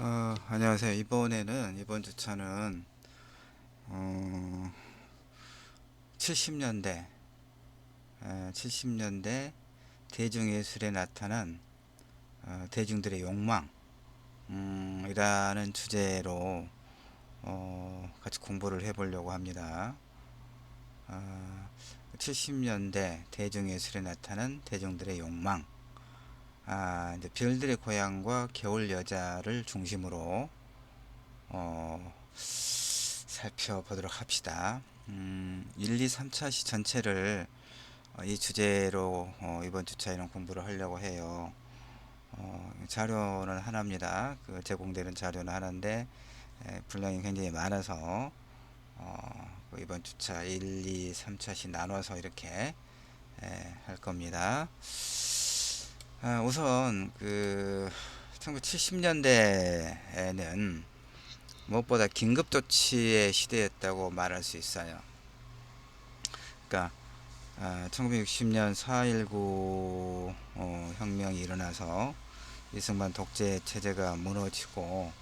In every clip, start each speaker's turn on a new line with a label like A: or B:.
A: 안녕하세요. 이번 주차는 70년대 70년대 대중예술에 나타난 대중들의 욕망 이라는 주제로 같이 공부를 해보려고 합니다. 어, 70년대 대중예술에 나타난 대중들의 욕망, 이제 별들의 고향과 겨울 여자를 중심으로 살펴보도록 합시다. 1, 2, 3차 시 전체를 이 주제로 이번 주차에는 공부를 하려고 해요. 자료는 하나입니다. 제공되는 자료는 하나인데 분량이 굉장히 많아서 이번 주차 1, 2, 3차 시 나눠서 이렇게 할 겁니다. 우선 1970년대에는 무엇보다 긴급조치의 시대였다고 말할 수 있어요. 그러니까 1960년 4.19 혁명이 일어나서 이승만 독재 체제가 무너지고,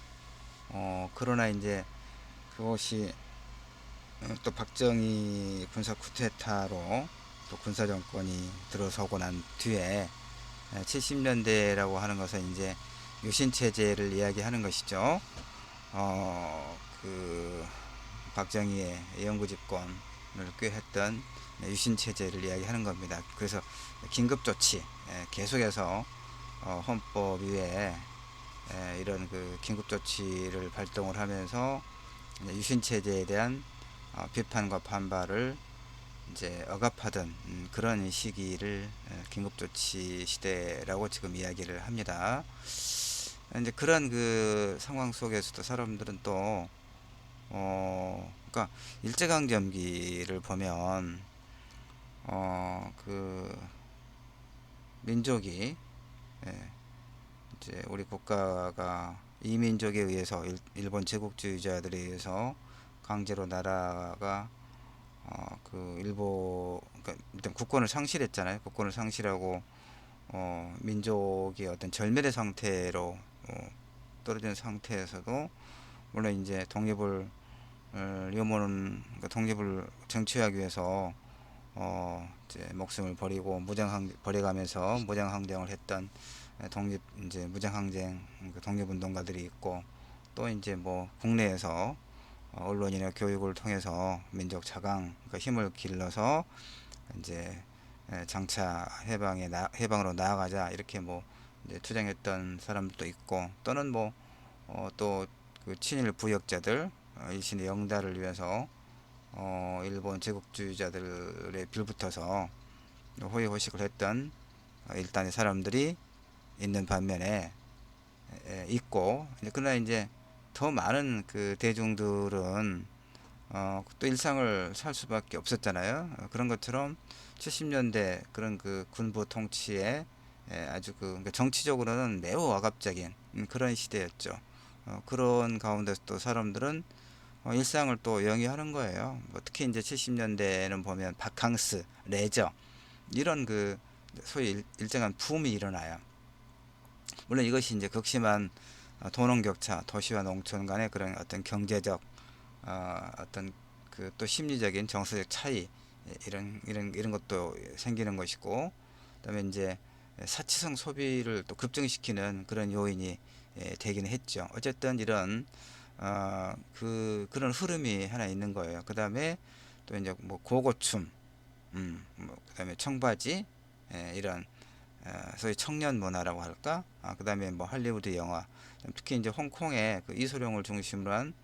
A: 그러나 이제 그것이 또 박정희 군사 쿠데타로 또 군사 정권이 들어서고 난 뒤에 70년대라고 하는 것은 이제 유신 체제를 이야기하는 것이죠. 그 박정희의 영구 집권을 꾀했던 유신 체제를 이야기하는 겁니다. 그래서 긴급 조치, 계속해서 헌법 위에 이런 긴급 조치를 발동을 하면서 유신 체제에 대한 비판과 반발을 이제 억압하던 그런 시기를 긴급조치 시대라고 지금 이야기를 합니다. 이제 그런 상황 속에서도 사람들은 또 그러니까 일제강점기를 보면 그 민족이, 예, 이제 우리 국가가 이민족에 의해서 일본 제국주의자들에 의해서 강제로 나라가 그러니까 일단 국권을 상실했잖아요. 국권을 상실하고 민족이 어떤 절멸의 상태로 떨어진 상태에서도 물론 이제 독립을 그러니까 독립을 쟁취하기 위해서 이제 목숨을 버려가면서 무장항쟁을 했던 독립 이제 무장항쟁 독립운동가들이 있고, 또 이제 뭐 국내에서 언론이나 교육을 통해서 민족 자강, 그러니까 힘을 길러서 이제 장차 해방으로 나아가자 이렇게 뭐 이제 투쟁했던 사람도 있고, 또는 뭐 또 친일 부역자들, 일신의 영달을 위해서 일본 제국주의자들의 빌붙어서 호의호식을 했던 일단의 사람들이 있는 반면에 있고, 그러나 이제 더 많은 대중들은 또 일상을 살 수밖에 없었잖아요. 그런 것처럼 70년대 그런 군부 통치에 아주 그러니까 정치적으로는 매우 억압적인 그런 시대였죠. 그런 가운데서 또 사람들은 일상을 또 영위하는 거예요. 뭐 특히 이제 70년대에는 보면 바캉스, 레저 이런 소위 일정한 붐이 일어나요. 물론 이것이 이제 극심한 도농 격차, 도시와 농촌 간의 그런 어떤 경제적 어떤 또 심리적인 정서적 차이, 이런 것도 생기는 것이고, 그다음에 이제 사치성 소비를 또 급증시키는 그런 요인이 되기는 했죠. 어쨌든 이런 그런 흐름이 하나 있는 거예요. 그다음에 또 이제 뭐 고고춤, 그다음에 청바지, 이런 소위 청년 문화라고 할까? 그다음에 뭐 할리우드 영화, 특히 이제 홍콩의 이소룡을 중심으로 한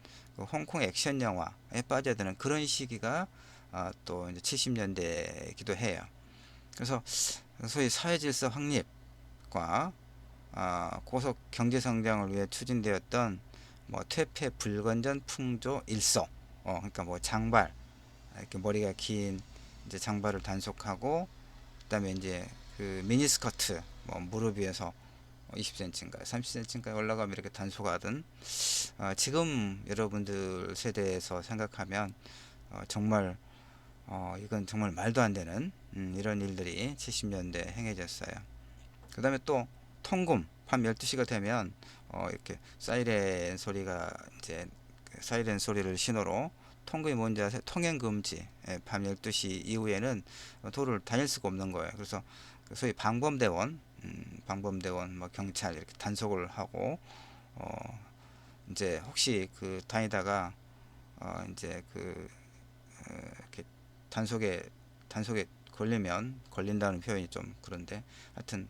A: 홍콩 액션 영화에 빠져드는 그런 시기가 또 이제 70년대이기도 해요. 그래서 소위 사회 질서 확립과 고속 경제 성장을 위해 추진되었던 뭐 퇴폐 불건전 풍조 일소, 그러니까 뭐 장발, 이렇게 머리가 긴 이제 장발을 단속하고, 그다음에 이제 미니스커트, 뭐 무릎 위에서 20cm인가 30cm인가 올라가면 이렇게 단속하던, 지금 여러분들 세대에서 생각하면 정말 이건 정말 말도 안 되는 이런 일들이 70년대 행해졌어요. 그 다음에 또 통금 밤 12시가 되면 이렇게 사이렌 소리가 이제 그 사이렌 소리를 신호로 통금이 뭔지 아세요? 통행 금지. 예, 밤 12시 이후에는 도로를 다닐 수가 없는 거예요. 그래서 그 소위 방범대원, 뭐 경찰 이렇게 단속을 하고 어, 이제 혹시 그 다니다가 이제 그 이렇게 단속에 걸린다는 표현이 좀 그런데 하여튼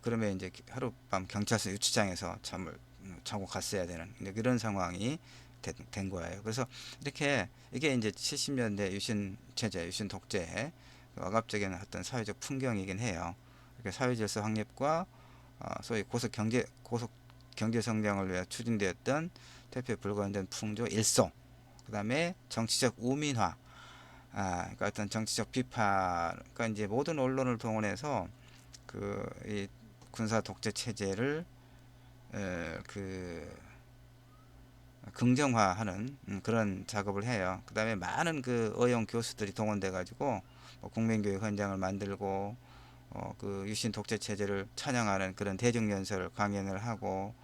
A: 그러면 이제 하룻밤 경찰서 유치장에서 잠을 자고 갔어야 되는 이런 상황이 된 거예요. 그래서 이렇게 이게 이제 70년대 유신 체제, 유신 독재의 억압적인 어떤 사회적 풍경이긴 해요. 이렇게 사회질서 확립과 소위 고속 경제 성장을 위해 추진되었던 대표 불가능된 풍조 일소, 그다음에 정치적 우민화, 그러니까 어떤 정치적 비판, 그러니까 이제 모든 언론을 동원해서 이 군사 독재 체제를 그 긍정화하는 그런 작업을 해요. 그다음에 많은 그 어용 교수들이 동원돼 가지고 뭐 국민교육 현장을 만들고 그 유신 독재 체제를 찬양하는 그런 대중 연설을 강연을 하고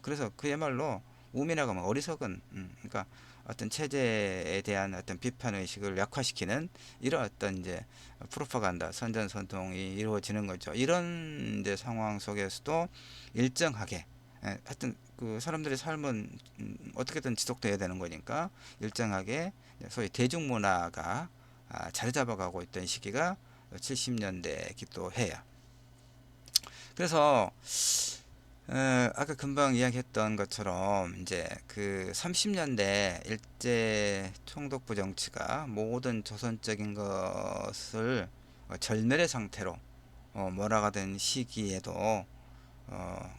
A: 그래서 그야말로 우민화가 뭐 어리석은 그러니까 어떤 체제에 대한 어떤 비판 의식을 약화시키는 이런 어떤 이제 프로파간다 선전선동이 이루어지는 거죠. 이런 이제 상황 속에서도 일정하게 하여튼 그 사람들의 삶은 어떻게든 지속돼야 되는 거니까 일정하게 소위 대중문화가 자리 잡아가고 있던 시기가 70년대이기도 해요. 그래서 아까 금방 이야기했던 것처럼 이제 그 30년대 일제 총독부 정치가 모든 조선적인 것을 절멸의 상태로 몰아가던 시기에도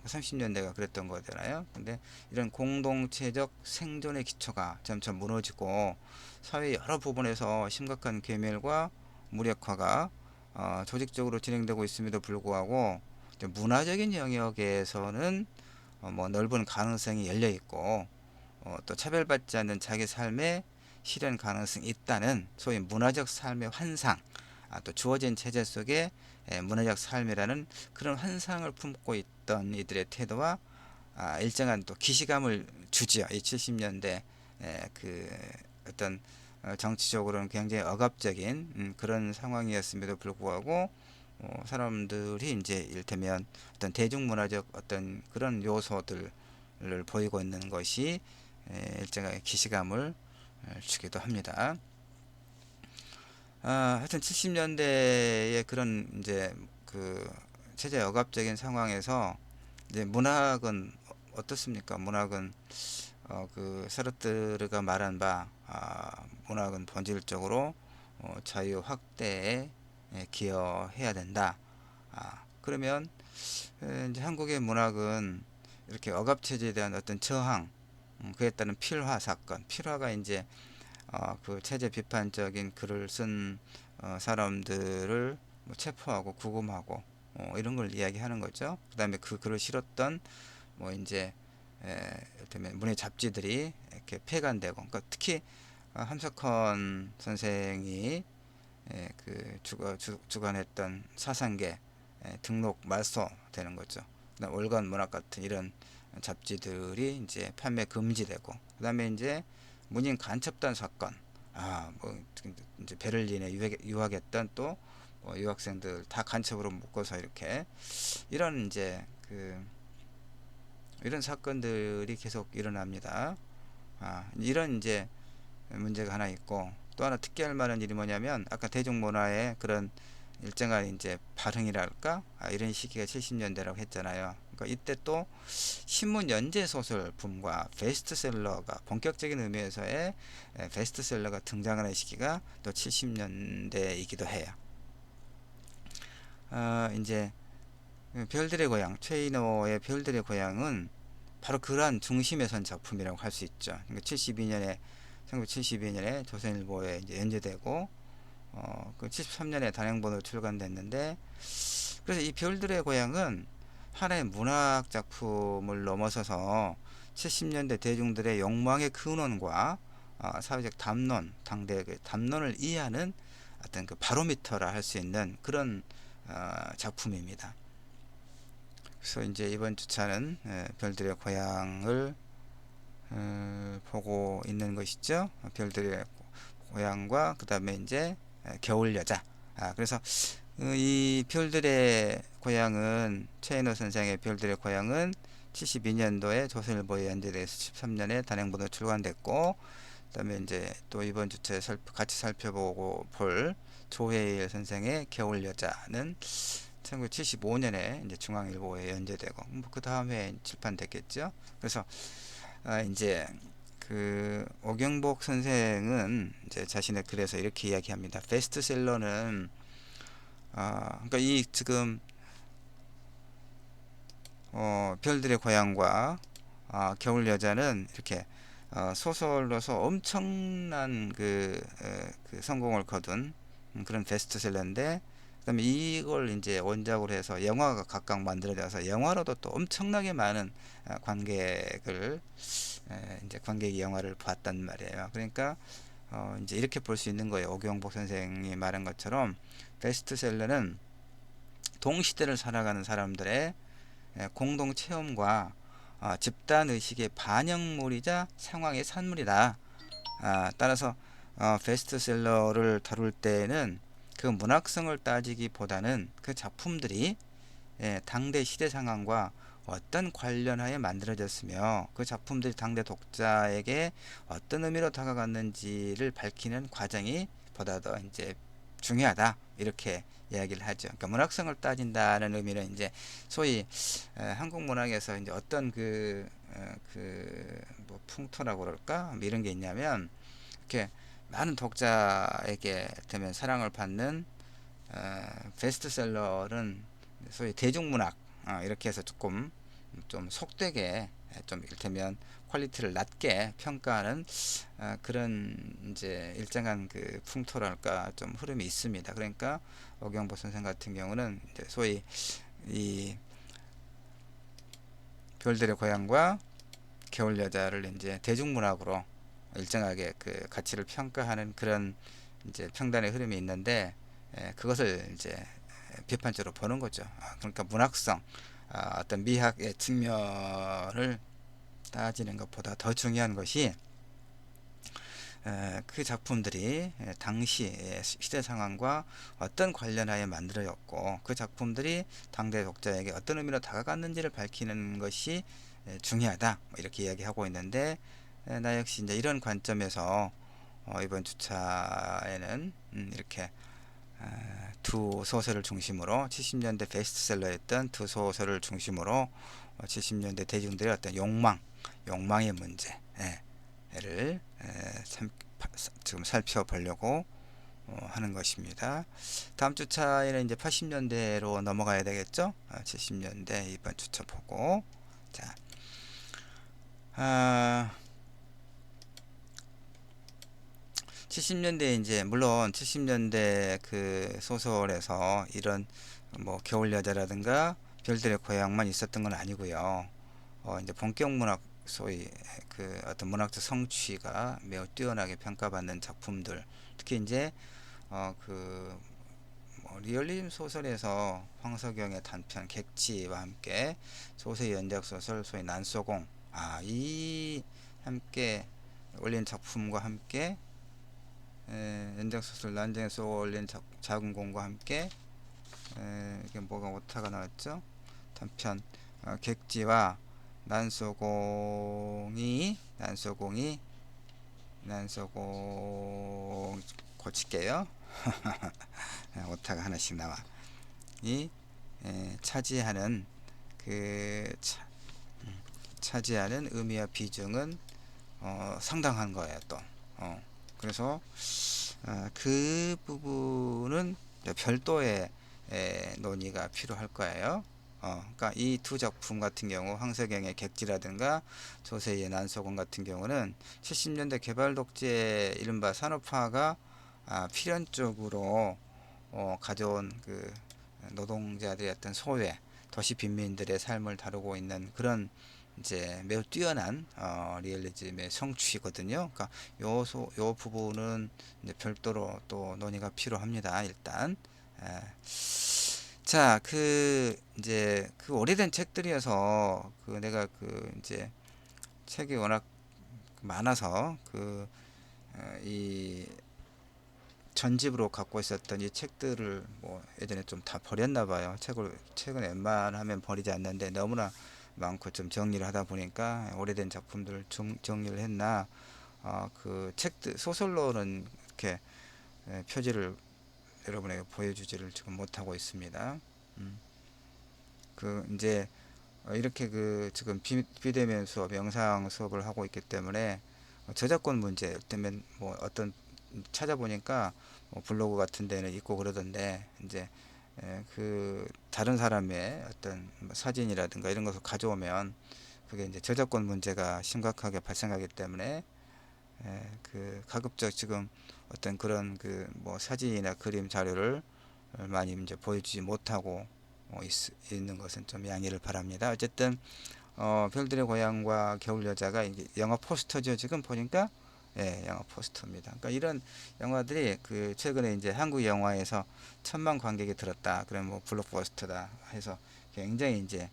A: 30년대가 그랬던 거잖아요. 근데 이런 공동체적 생존의 기초가 점점 무너지고 사회 여러 부분에서 심각한 괴멸과 무력화가 조직적으로 진행되고 있음에도 불구하고 문화적인 영역에서는 뭐 넓은 가능성이 열려 있고 또 차별받지 않는 자기 삶의 실현 가능성이 있다는 소위 문화적 삶의 환상, 또 주어진 체제 속에 문화적 삶이라는 그런 환상을 품고 있던 이들의 태도와 일정한 또 기시감을 주지요. 이 70년대 그 어떤 정치적으로는 굉장히 억압적인 그런 상황이었음에도 불구하고 사람들이 이제 이를테면 어떤 대중문화적 어떤 그런 요소들을 보이고 있는 것이 일정하게 기시감을 주기도 합니다. 하여튼 70년대의 그런 이제 그 체제 억압적인 상황에서 이제 문학은 어떻습니까? 문학은 그 사르트르가 말한 바 문학은 본질적으로 자유 확대에 기여해야 된다. 그러면 이제 한국의 문학은 이렇게 억압 체제에 대한 어떤 저항, 그에 따른 필화 사건, 필화가 이제 그 체제 비판적인 글을 쓴 사람들을 뭐 체포하고 구금하고 이런 걸 이야기하는 거죠. 그다음에 그 글을 실었던 뭐 이제 이를테면 문예 잡지들이 이렇게 폐간되고, 그러니까 특히 함석헌 선생이 그 주관했던 사상계 등록 말소되는 거죠. 그다음 월간 문학 같은 이런 잡지들이 이제 판매 금지되고, 그다음에 이제 문인 간첩단 사건, 뭐 이제 베를린에 유학했던 또 유학생들 다 간첩으로 묶어서 이렇게 이런 이제 이런 사건들이 계속 일어납니다. 이런 이제 문제가 하나 있고, 또 하나 특기할 만한 일이 뭐냐면 아까 대중문화의 그런 일정한 이제 발흥이랄까 이런 시기가 70년대라고 했잖아요. 그러니까 이때 또 신문 연재 소설 붐과 베스트셀러가 본격적인 의미에서의 베스트셀러가 등장하는 시기가 또 70년대이기도 해요. 이제 별들의 고향, 최인호의 별들의 고향은 바로 그러한 중심에 선 작품이라고 할 수 있죠. 그러니까 1972년에 조선일보에 이제 연재되고 그 73년에 단행본으로 출간됐는데, 그래서 이 별들의 고향은 하나의 문학 작품을 넘어서서 70년대 대중들의 욕망의 근원과 사회적 담론, 당대의 그 담론을 이해하는 어떤 그 바로미터라 할 수 있는 그런 작품입니다. 그래서 이제 이번 주차는 별들의 고향을 보고 있는 것이죠. 별들의 고향과 그 다음에 이제 겨울 여자. 그래서 이 별들의 고향은 최인호 선생의 별들의 고향은 72년도에 조선일보에 연재돼서 13년에 단행본으로 출간됐고, 그다음에 이제 또 이번 주차에 같이 살펴보고 볼 조혜일 선생의 겨울 여자는 1975년에 이제 중앙일보에 연재되고 뭐그 다음에 출판됐겠죠. 그래서 이제 그 오경복 선생은 이제 자신의 글에서 이렇게 이야기합니다. 베스트셀러는 그러니까 이 지금 별들의 고향과 겨울 여자는 이렇게 소설로서 엄청난 그 성공을 거둔 그런 베스트셀러인데, 그다음에 이걸 이제 원작으로 해서 영화가 각각 만들어져서 영화로도 또 엄청나게 많은 관객을 이제 관객이 영화를 봤단 말이에요. 그러니까 이제 이렇게 볼 수 있는 거예요. 오경복 선생이 말한 것처럼 베스트셀러는 동시대를 살아가는 사람들의 공동 체험과 집단 의식의 반영물이자 상황의 산물이다. 따라서 베스트셀러를 다룰 때는 그 문학성을 따지기보다는 그 작품들이 당대 시대 상황과 어떤 관련하에 만들어졌으며 그 작품들이 당대 독자에게 어떤 의미로 다가갔는지를 밝히는 과정이 보다 더 이제 중요하다, 이렇게 이야기를 하죠. 그러니까 문학성을 따진다는 의미는 이제 소위 한국 문학에서 이제 어떤 뭐 풍토라고 그럴까 뭐 이런 게 있냐면, 이렇게 많은 독자에게 되면 사랑을 받는 베스트셀러는 소위 대중문학, 이렇게 해서 조금 좀 속되게 좀 이를테면 퀄리티를 낮게 평가하는 그런 이제 일정한 그 풍토랄까 좀 흐름이 있습니다. 그러니까 오경보 선생 같은 경우는 이제 소위 이 별들의 고향과 겨울 여자를 이제 대중문학으로 일정하게 그 가치를 평가하는 그런 이제 평단의 흐름이 있는데, 그것을 이제 비판적으로 보는 거죠. 그러니까 문학성, 어떤 미학의 측면을 따지는 것보다 더 중요한 것이 그 작품들이 당시 시대 상황과 어떤 관련하에 만들어졌고 그 작품들이 당대 독자에게 어떤 의미로 다가갔는지를 밝히는 것이 중요하다, 뭐 이렇게 이야기하고 있는데, 나 역시 이제 이런 관점에서 이번 주차에는 이렇게 두 소설을 중심으로 70년대 베스트셀러였던 두 소설을 중심으로 70년대 대중들의 어떤 욕망의 문제를 지금 살펴보려고 하는 것입니다. 다음 주차에는 이제 80년대로 넘어가야 되겠죠. 70년대 이번 주차 보고, 자, 70년대 이제 물론 70년대 그 소설에서 이런 뭐 겨울 여자라든가 별들의 고향만 있었던 건 아니고요. 이제 본격 문학, 소위 그 어떤 문학적 성취가 매우 뛰어나게 평가받는 작품들, 특히 이제 뭐 리얼리즘 소설에서 황석영의 단편 객지와 함께 소세 연작 소설 소위 난소공, 이 함께 올린 작품과 함께 연작 소설 난쟁에서 올린 작은 공과 함께 이게 뭐가 오타가 나왔죠? 단편 객지와 난소공이 고칠게요. 오타가 하나씩 나와. 이 차지하는 그 차지하는 의미와 비중은 상당한 거예요. 또 그래서 그 부분은 별도의 논의가 필요할 거예요. 그러니까 이 두 작품 같은 경우 황석영의 객지라든가 조세희의 난소공 같은 경우는 70년대 개발 독재의 이른바 산업화가 필연적으로 가져온 그 노동자들의 어떤 소외, 도시 빈민들의 삶을 다루고 있는 그런 이제 매우 뛰어난 리얼리즘의 성취거든요. 그러니까 요 부분은 이제 별도로 또 논의가 필요합니다. 일단 자, 이제 그 오래된 책들이어서 내가 이제 책이 워낙 많아서 이 전집으로 갖고 있었던 이 책들을 뭐 예전에 좀 다 버렸나 봐요. 책은 웬만하면 버리지 않는데 너무나 많고 좀 정리를 하다 보니까 오래된 작품들을 정리를 했나. 그 책들 소설로는 이렇게 표지를 여러분에게 보여주지를 지금 못하고 있습니다. 음, 이제 이렇게 지금 비대면 수업, 영상 수업을 하고 있기 때문에 저작권 문제 때문에 뭐 어떤 찾아보니까 뭐 블로그 같은 데는 있고 그러던데 이제 다른 사람의 어떤 뭐 사진이라든가 이런 것을 가져오면 그게 이제 저작권 문제가 심각하게 발생하기 때문에 가급적 지금 어떤 그런 뭐 사진이나 그림 자료를 많이 이제 보여주지 못하고 있는 것은 좀 양해를 바랍니다. 어쨌든 별들의 고향과 겨울 여자가 이게 영화 포스터죠. 지금 보니까 영화 포스터입니다. 그러니까 이런 영화들이 최근에 이제 한국 영화에서 1,000만 관객이 들었다. 그럼 뭐 블록버스터다 해서 굉장히 이제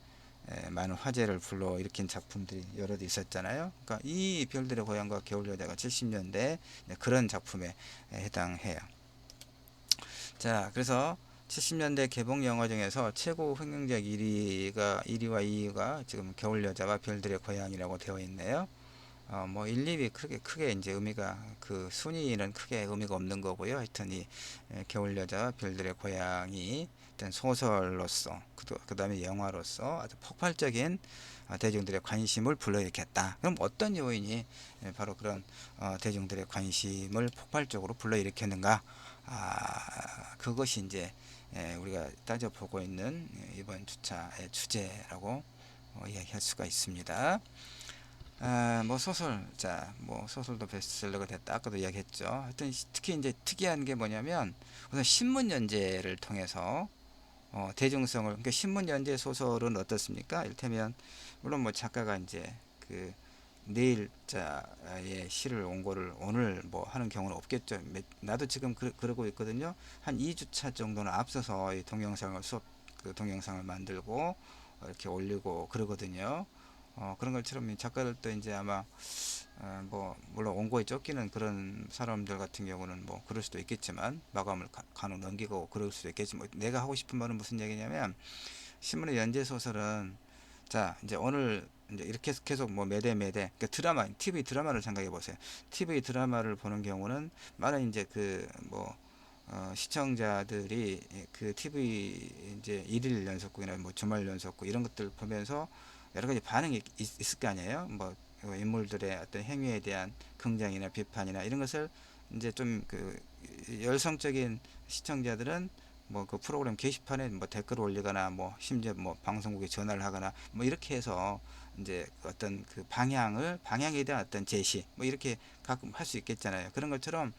A: 많은 화제를 불러일으킨 작품들이 여러 개 있었잖아요. 그러니까 이 별들의 고향과 겨울 여자가 70년대 그런 작품에 해당해요. 자, 그래서 70년대 개봉 영화 중에서 최고 흥행작 1위와 2위가 지금 겨울 여자와 별들의 고향이라고 되어 있네요. 뭐 1, 2위 크게 이제 의미가 순위는 크게 의미가 없는 거고요. 하여튼 이 겨울 여자와 별들의 고향이 일단 소설로서 그다음에 영화로서 아주 폭발적인 대중들의 관심을 불러일으켰다. 그럼 어떤 요인이 바로 그런 대중들의 관심을 폭발적으로 불러일으켰는가? 그것이 이제 우리가 따져보고 있는 이번 주차의 주제라고 이야기할 수가 있습니다. 뭐 뭐 소설도 베스트셀러가 됐다. 아까도 이야기했죠. 하여튼 특히 이제 특이한 게 뭐냐면 우선 신문 연재를 통해서 대중성을, 그러니까 신문 연재 소설은 어떻습니까? 이를테면 물론 뭐 작가가 이제 그 내일자의 시를 원고를 오늘 뭐 하는 경우는 없겠죠. 나도 지금 그러고 있거든요. 한 2주차 정도는 앞서서 이 동영상을 동영상을 만들고 이렇게 올리고 그러거든요. 그런 것처럼 작가들도 이제 아마 뭐 물론 원고에 쫓기는 그런 사람들 같은 경우는 뭐 그럴 수도 있겠지만 마감을 간혹 넘기고 그럴 수도 있겠지만, 내가 하고 싶은 말은 무슨 얘기냐면 신문의 연재 소설은 자 이제 오늘 이제 이렇게 계속 뭐 매대 드라마, TV 드라마를 생각해 보세요. TV 드라마를 보는 경우는 많은 이제 시청자들이 TV 이제 일일 연속극이나 뭐 주말 연속극 이런 것들 보면서 여러 가지 반응이 있을 거 아니에요. 뭐 인물들의 어떤 행위에 대한 긍정이나 비판이나 이런 것을 이제 좀 열성적인 시청자들은 뭐 프로그램 게시판에 뭐 댓글을 올리거나 뭐 심지어 뭐 방송국에 전화를 하거나 뭐 이렇게 해서 이제 어떤 방향에 대한 어떤 제시 뭐 이렇게 가끔 할 수 있겠잖아요. 그런 것처럼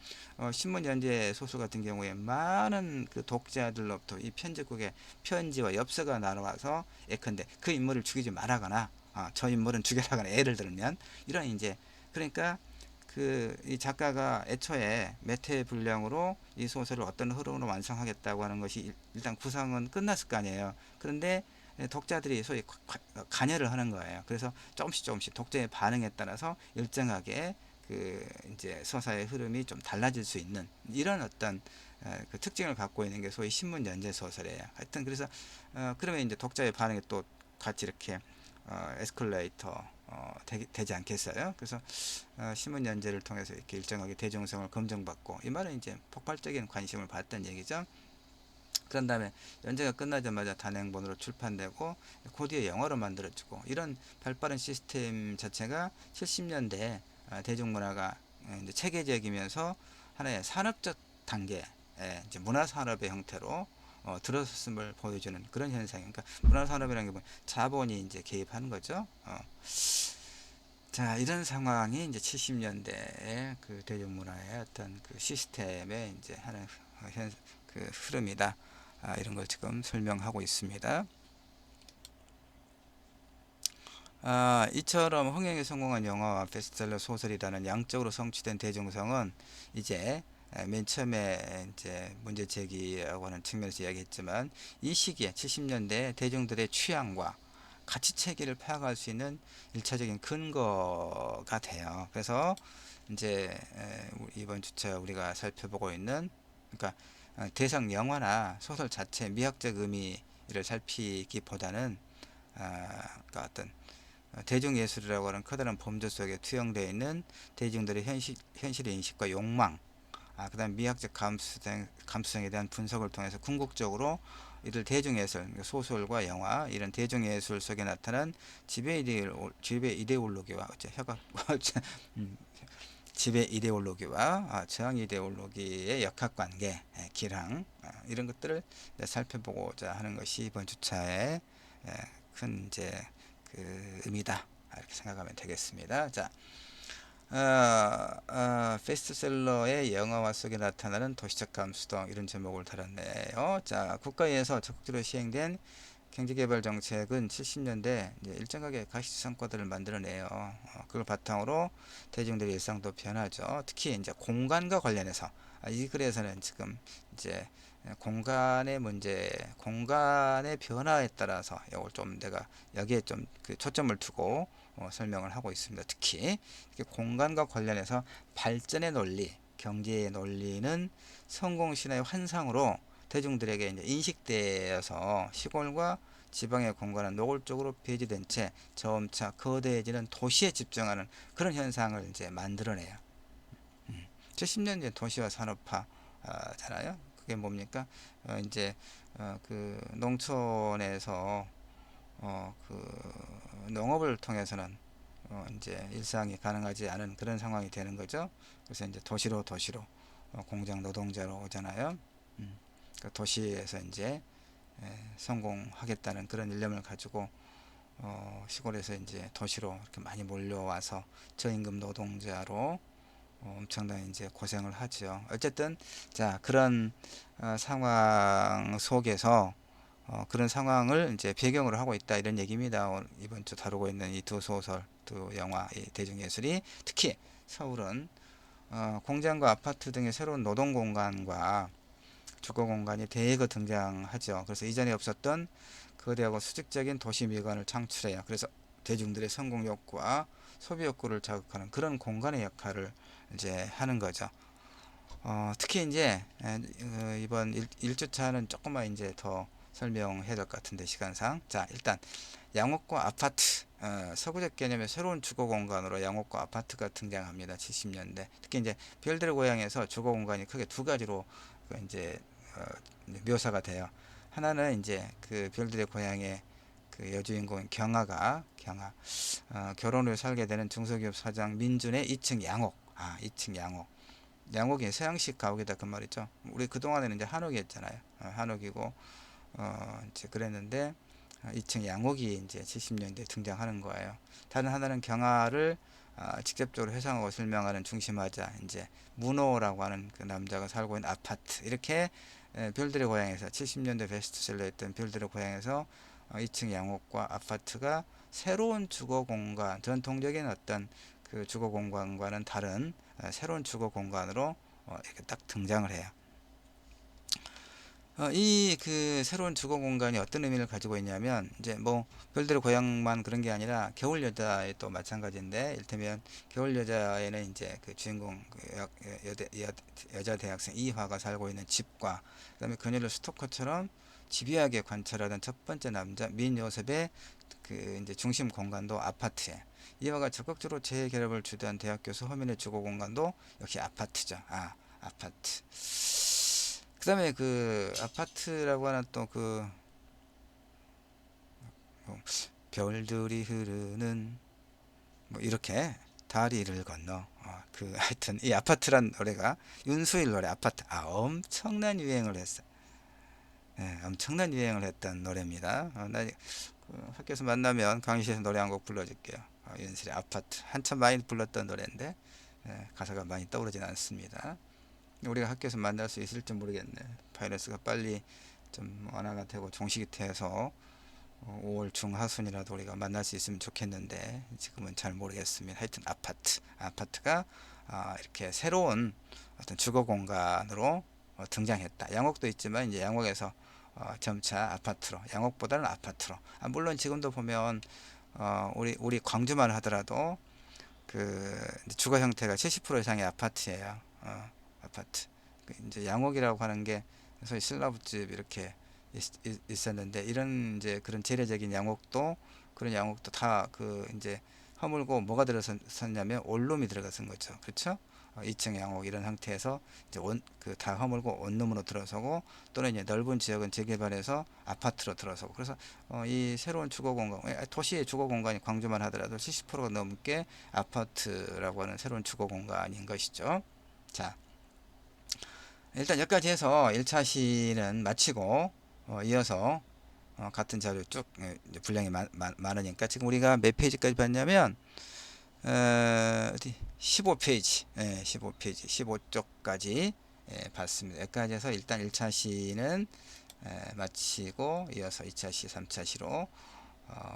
A: 신문 연재 소설 같은 경우에 많은 독자들로부터 이 편집국에 편지와 엽서가 날아와서 예컨대 그 인물을 죽이지 말아거나 저 인물은 죽여라거나, 예를 들면 이런 이제, 그러니까 이 작가가 애초에 몇 회 분량으로 이 소설을 어떤 흐름으로 완성하겠다고 하는 것이 일단 구상은 끝났을 거 아니에요. 그런데 독자들이 소위 관여를 하는 거예요. 그래서 조금씩 독자의 반응에 따라서 일정하게 이제 서사의 흐름이 좀 달라질 수 있는 이런 어떤 특징을 갖고 있는 게 소위 신문 연재 소설이에요. 하여튼 그래서 그러면 이제 독자의 반응이 또 같이 이렇게 에스컬레이터 되지 않겠어요? 그래서 신문 연재를 통해서 이렇게 일정하게 대중성을 검증받고, 이 말은 이제 폭발적인 관심을 받았다는 얘기죠. 그런 다음에 연재가 끝나자마자 단행본으로 출판되고 그 뒤에 영화로 만들어지고, 이런 발빠른 시스템 자체가 70년대 대중문화가 이제 체계적이면서 하나의 산업적 단계, 이제 문화산업의 형태로 들어섰음을 보여주는 그런 현상이에요. 그러니까 문화산업이라는 게 자본이 이제 개입하는 거죠. 자, 이런 상황이 이제 70년대의 대중문화의 어떤 시스템의 이제 하는 흐름이다. 이런 걸 지금 설명하고 있습니다. 이처럼 흥행에 성공한 영화와 베스트셀러 소설이라는 양적으로 성취된 대중성은 이제 맨 처음에 이제 문제 제기라고 하는 측면에서 이야기했지만 이 시기에 70년대 대중들의 취향과 가치 체계를 파악할 수 있는 일차적인 근거가 돼요. 그래서 이제 이번 주차 우리가 살펴보고 있는, 그러니까 대상 영화나 소설 자체 미학적 의미를 살피기보다는 그러니까 어떤 대중예술이라고 하는 커다란 범주 속에 투영되어 있는 대중들의 현실의 인식과 욕망, 그다음 미학적 감수성에 대한 분석을 통해서 궁극적으로 이들 대중예술, 그러니까 소설과 영화 이런 대중예술 속에 나타난 지배 이데올로기와 혀가 음, 지배 이데올로기와 저항 이데올로기의 역학관계, 기랑 이런 것들을 살펴보고자 하는 것이 이번 주차의 큰 이제 그 의미다, 이렇게 생각하면 되겠습니다. 자, 베스트셀러의 영화화 속에 나타나는 도시적 감수성, 이런 제목을 달았네요. 자, 국가에서 적극적으로 시행된 경제개발 정책은 70년대 이제 일정하게 가시 성과들을 만들어내요. 그걸 바탕으로 대중들의 일상도 변하죠. 특히 이제 공간과 관련해서 이 글에서는 지금 이제 공간의 문제, 공간의 변화에 따라서 이걸 좀 내가 여기에 좀 그 초점을 두고 설명을 하고 있습니다. 특히 공간과 관련해서 발전의 논리, 경제의 논리는 성공 신화의 환상으로 대중들에게 이제 인식되어서 시골과 지방의 공간은 노골적으로 폐지된 채 점차 거대해지는 도시에 집중하는 그런 현상을 이제 만들어내요. 70년대 도시화 산업화잖아요. 그게 뭡니까? 이제 그 농촌에서 그 농업을 통해서는 이제 일상이 가능하지 않은 그런 상황이 되는 거죠. 그래서 이제 도시로 공장 노동자로 오잖아요. 그 도시에서 이제 성공하겠다는 그런 일념을 가지고 시골에서 이제 도시로 이렇게 많이 몰려와서 저임금 노동자로 엄청난 이제 고생을 하죠. 어쨌든 자, 그런 상황 속에서 그런 상황을 이제 배경으로 하고 있다, 이런 얘기입니다. 이번 주 다루고 있는 이 두 소설, 두 영화, 이 대중예술이 특히 서울은 공장과 아파트 등의 새로운 노동 공간과 주거 공간이 대거 등장하죠. 그래서 이전에 없었던 거대하고 수직적인 도시 미관을 창출해요. 그래서 대중들의 성공 욕구와 소비 욕구를 자극하는 그런 공간의 역할을 이제 하는 거죠. 특히 이제 이번 1주차는 조금만 이제 더 설명해야 될 것 같은데 시간상. 자, 일단 양옥과 아파트, 서구적 개념의 새로운 주거 공간으로 양옥과 아파트가 등장합니다. 70년대. 특히 이제 별들의 고향에서 주거 공간이 크게 두 가지로 이제 묘사가 돼요. 하나는 이제 그 별들의 고향의 그 여주인공 경아가 결혼 후 살게 되는 중소기업 사장 민준의 2층 양옥. 2층 양옥. 양옥이 서양식 가옥이다, 그 말이죠. 우리 그동안에는 이제 한옥이었잖아요. 한옥이고 이제 그랬는데 2층 양옥이 이제 70년대에 등장하는 거예요. 다른 하나는 경화를 직접적으로 회상하고 설명하는 중심하자 이제 문호라고 하는 그 남자가 살고 있는 아파트, 이렇게 별들의 고향에서 70년대 베스트셀러였던 별들의 고향에서 2층 양옥과 아파트가 새로운 주거 공간, 전통적인 어떤 그 주거 공간과는 다른 새로운 주거 공간으로 이렇게 딱 등장을 해요. 이 그 새로운 주거 공간이 어떤 의미를 가지고 있냐면 이제 뭐 별들의 고향만 그런 게 아니라 겨울 여자에 또 마찬가지인데, 일테면 겨울 여자에는 이제 그 주인공 여자 대학생 이화가 살고 있는 집과 그다음에 그녀를 스토커처럼 집요하게 관찰하던 첫 번째 남자 민요셉의 그 이제 중심 공간도 아파트에, 이화가 적극적으로 재결합을 주도한 대학 교수 허민의 주거 공간도 역시 아파트죠. 아파트. 그 다음에 그 아파트라고 하는 또그 별들이 흐르는 뭐 이렇게 다리를 건너 그 하여튼 이 아파트란 노래가 윤수일 노래 아파트 엄청난 유행을 했어요. 엄청난 유행을 했던 노래입니다. 나 학교에서 만나면 강의실에서 노래 한 곡 불러줄게요. 윤수일의 아파트 한참 많이 불렀던 노래인데 가사가 많이 떠오르진 않습니다. 우리가 학교에서 만날 수 있을지 모르겠네. 바이러스가 빨리 좀 완화가 되고 종식이 돼서 5월 중하순이라도 우리가 만날 수 있으면 좋겠는데 지금은 잘 모르겠습니다. 하여튼 아파트가 이렇게 새로운 어떤 주거 공간으로 등장했다. 양옥도 있지만 이제 양옥에서 점차 아파트로, 양옥보다는 아파트로. 물론 지금도 보면 우리 광주만 하더라도 그 주거 형태가 70% 이상의 아파트예요. 아파트. 이제 양옥이라고 하는 게 소위 신라부집 이렇게 있었는데, 이런 이제 그런 재래적인 양옥도, 그런 양옥도 다 그 이제 허물고 뭐가 들어섰냐면 원룸이 들어가선 거죠. 그렇죠? 2층 양옥 이런 형태에서 이제 그 다 허물고 원룸으로 들어서고, 또는 이제 넓은 지역은 재개발해서 아파트로 들어서고, 그래서 이 새로운 주거 공간, 도시의 주거 공간이 광주만 하더라도 70%가 넘게 아파트라고 하는 새로운 주거 공간인 것이죠. 자, 일단 여기까지 해서 1차 시는 마치고 이어서 같은 자료 쭉, 분량이 많으니까 지금 우리가 몇 페이지까지 봤냐면 어디 15페이지, 15페이지, 15쪽까지 봤습니다. 여기까지 해서 일단 1차 시는 마치고 이어서 2차 시, 3차 시로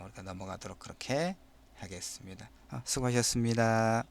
A: 우리가 넘어가도록 그렇게 하겠습니다. 수고하셨습니다.